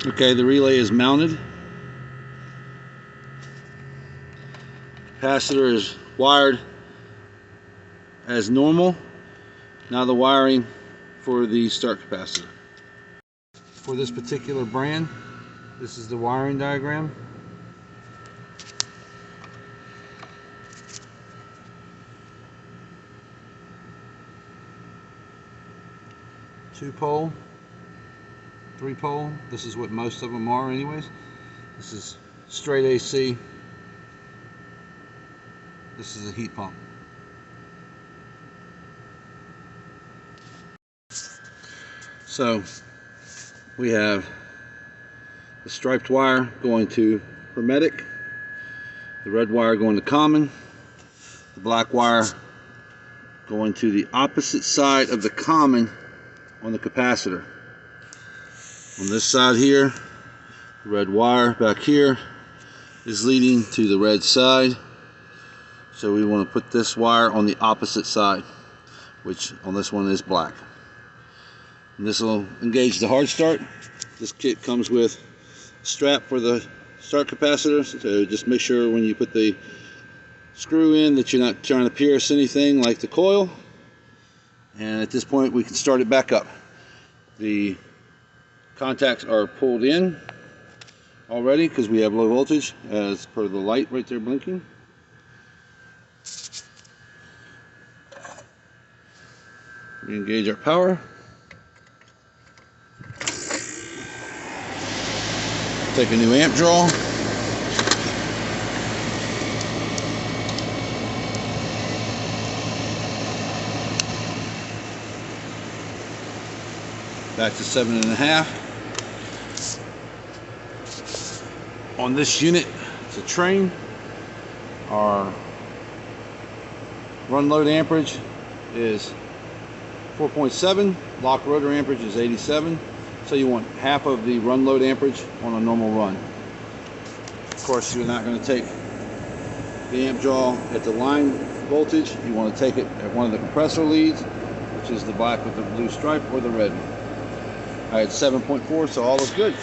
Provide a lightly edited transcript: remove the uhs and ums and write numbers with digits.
Okay, the relay is mounted. Capacitor is wired as normal. Now the wiring for the start capacitor. For this particular brand, this is the wiring diagram. Two pole, three pole. This is what most of them are anyways. This is straight AC. This is a heat pump. So we have the striped wire going to hermetic, the red wire going to common, the black wire going to the opposite side of the common on the capacitor. On this side here, the red wire back here is leading to the red side. So we want to put this wire on the opposite side, which on this one is black. And this will engage the hard start. This kit comes with a strap for the start capacitor, so just make sure when you put the screw in that you're not trying to pierce anything like the coil. And at this point we can start it back up. The contacts are pulled in already because we have low voltage as per the light right there blinking. We engage our power. Take a new amp draw. Back to 7.5. On this unit, it's a Trane. Our run load amperage is 4.7. Lock rotor amperage is 87. So you want half of the run load amperage on a normal run. Of course, you're not going to take the amp draw at the line voltage. You want to take it at one of the compressor leads, which is the black with the blue stripe or the red. I had 7.4, so all is good.